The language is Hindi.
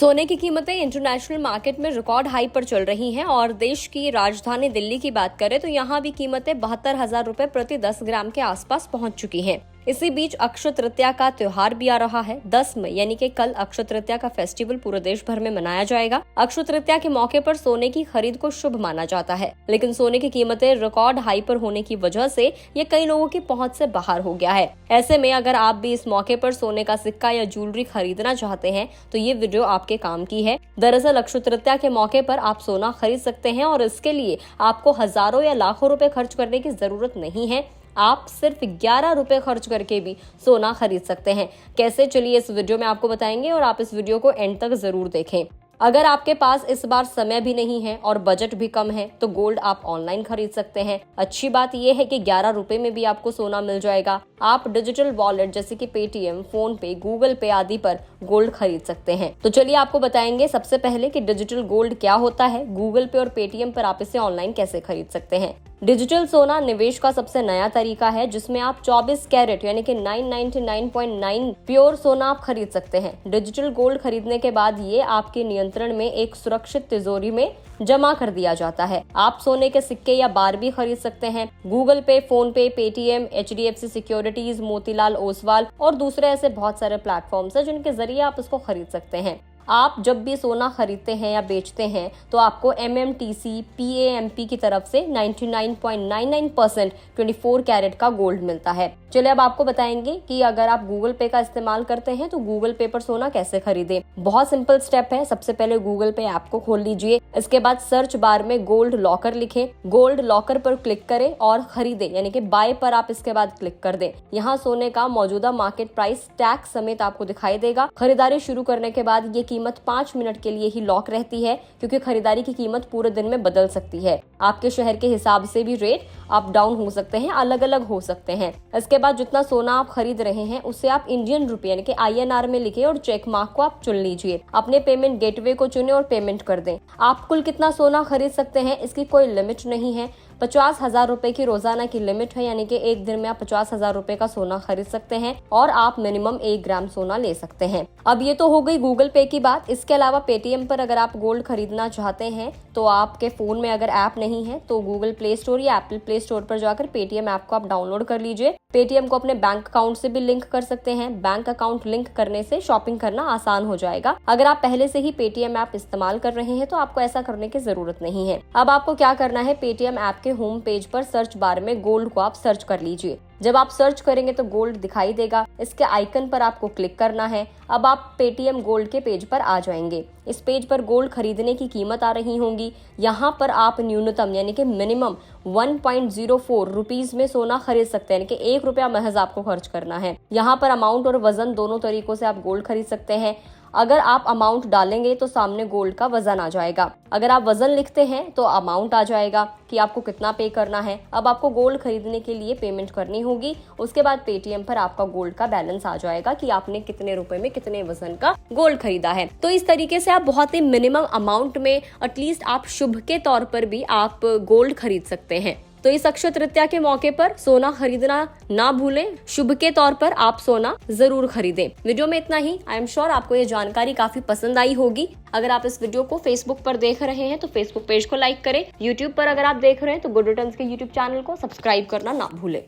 सोने की कीमतें इंटरनेशनल मार्केट में रिकॉर्ड हाई पर चल रही हैं और देश की राजधानी दिल्ली की बात करें तो यहाँ भी कीमतें 72,000 रुपए प्रति 10 ग्राम के आसपास पहुंच चुकी हैं। इसी बीच अक्षय तृतीया का त्योहार भी आ रहा है। 10 मई यानी कि कल अक्षय तृतीया का फेस्टिवल पूरे देश भर में मनाया जाएगा। अक्षय तृतीया के मौके पर सोने की खरीद को शुभ माना जाता है, लेकिन सोने की कीमतें रिकॉर्ड हाई पर होने की वजह से ये कई लोगों की पहुंच से बाहर हो गया है। ऐसे में अगर आप भी इस मौके पर सोने का सिक्का या ज्वेलरी खरीदना चाहते हैं तो ये वीडियो आपके काम की है। दरअसल अक्षय तृतीया के मौके पर आप सोना खरीद सकते हैं और इसके लिए आपको हजारों या लाखों रुपए खर्च करने की जरूरत नहीं है। आप सिर्फ 11 रुपए खर्च करके भी सोना खरीद सकते हैं। कैसे, चलिए इस वीडियो में आपको बताएंगे और आप इस वीडियो को एंड तक जरूर देखें। अगर आपके पास इस बार समय भी नहीं है और बजट भी कम है तो गोल्ड आप ऑनलाइन खरीद सकते हैं। अच्छी बात यह है कि 11 रुपए में भी आपको सोना मिल जाएगा। आप डिजिटल वॉलेट जैसे कि पेटीएम, फोन पे, गूगल पे आदि पर गोल्ड खरीद सकते हैं। तो चलिए आपको बताएंगे सबसे पहले कि डिजिटल गोल्ड क्या होता है, गूगल पे और पेटीएम पर आप इसे ऑनलाइन कैसे खरीद सकते हैं। डिजिटल सोना निवेश का सबसे नया तरीका है जिसमें आप 24 कैरेट यानी कि 999.9 प्योर सोना आप खरीद सकते हैं। डिजिटल गोल्ड खरीदने के बाद ये आपके नियंत्रण में एक सुरक्षित तिजोरी में जमा कर दिया जाता है। आप सोने के सिक्के या बार भी खरीद सकते हैं। गूगल पे, फोन पे, Paytm, HDFC securities, Motilal Oswal और दूसरे ऐसे बहुत सारे प्लेटफॉर्म्स हैं जिनके जरिए आप इसको खरीद सकते हैं। आप जब भी सोना खरीदते हैं या बेचते हैं तो आपको MMTC PAMP की तरफ से 99.99% 24 कैरेट का गोल्ड मिलता है। चलिए अब आपको बताएंगे कि अगर आप गूगल पे का इस्तेमाल करते हैं तो गूगल पे पर सोना कैसे खरीदें। बहुत सिंपल स्टेप है। सबसे पहले गूगल पे ऐप को खोल लीजिए। इसके बाद सर्च बार में गोल्ड लॉकर लिखें। गोल्ड लॉकर पर क्लिक करें और खरीदे यानी कि बाय पर आप इसके बाद क्लिक कर दें। यहाँ सोने का मौजूदा मार्केट प्राइस टैक्स समेत आपको दिखाई देगा। खरीदारी शुरू करने के बाद ये कीमत 5 मिनट के लिए ही लॉक रहती है, क्योंकि खरीदारी की कीमत पूरे दिन में बदल सकती है। आपके शहर के हिसाब से भी रेट अप डाउन हो सकते हैं, अलग अलग हो सकते हैं। इसके बाद जितना सोना आप खरीद रहे हैं उसे आप इंडियन रुपए यानी कि INR में लिखे और चेक मार्क को आप चुन लीजिए। अपने पेमेंट गेटवे को चुने और पेमेंट कर दें। आप कुल कितना सोना खरीद सकते हैं इसकी कोई लिमिट नहीं है। 50,000 रुपए की रोजाना की लिमिट है, यानी कि एक दिन में आप 50,000 रुपए का सोना खरीद सकते हैं और आप मिनिमम 1 ग्राम सोना ले सकते हैं। अब ये तो हो गई गूगल पे की बात। इसके अलावा पेटीएम पर अगर आप गोल्ड खरीदना चाहते हैं तो आपके फोन में अगर ऐप नहीं है तो गूगल प्ले स्टोर या एप्पल प्ले स्टोर पर जाकर पेटीएम ऐप को आप डाउनलोड कर लीजिए। पेटीएम को अपने बैंक अकाउंट से भी लिंक कर सकते हैं। बैंक अकाउंट लिंक करने से शॉपिंग करना आसान हो जाएगा। अगर आप पहले से ही पेटीएम ऐप इस्तेमाल कर रहे हैं तो आपको ऐसा करने की जरूरत नहीं है। अब आपको क्या करना है, पेटीएम ऐप के होम पेज पर सर्च बार में गोल्ड को आप सर्च कर लीजिए। जब आप सर्च करेंगे तो गोल्ड दिखाई देगा। इसके आइकन पर आपको क्लिक करना है। अब आप पेटीएम गोल्ड के पेज पर आ जाएंगे। इस पेज पर गोल्ड खरीदने की कीमत आ रही होंगी। यहाँ पर आप न्यूनतम यानी कि मिनिमम 1.04 रुपीज में सोना खरीद सकते हैं, यानी कि 1 रुपया महज आपको खर्च करना है। यहाँ पर अमाउंट और वजन दोनों तरीकों से आप गोल्ड खरीद सकते हैं। अगर आप अमाउंट डालेंगे तो सामने गोल्ड का वजन आ जाएगा। अगर आप वजन लिखते हैं तो अमाउंट आ जाएगा कि आपको कितना पे करना है। अब आपको गोल्ड खरीदने के लिए पेमेंट करनी होगी। उसके बाद पेटीएम पर आपका गोल्ड का बैलेंस आ जाएगा कि आपने कितने रुपए में कितने वजन का गोल्ड खरीदा है। तो इस तरीके से आप बहुत ही मिनिमम अमाउंट में एटलीस्ट आप शुभ के तौर पर भी आप गोल्ड खरीद सकते हैं। तो इस अक्षय तृतीया के मौके पर सोना खरीदना ना भूलें। शुभ के तौर पर आप सोना जरूर खरीदें। वीडियो में इतना ही। आई एम श्योर आपको ये जानकारी काफी पसंद आई होगी। अगर आप इस वीडियो को फेसबुक पर देख रहे हैं तो फेसबुक पेज को लाइक करें। यूट्यूब पर अगर आप देख रहे हैं तो गुड रिटर्न्स के यूट्यूब चैनल को सब्सक्राइब करना ना भूलें।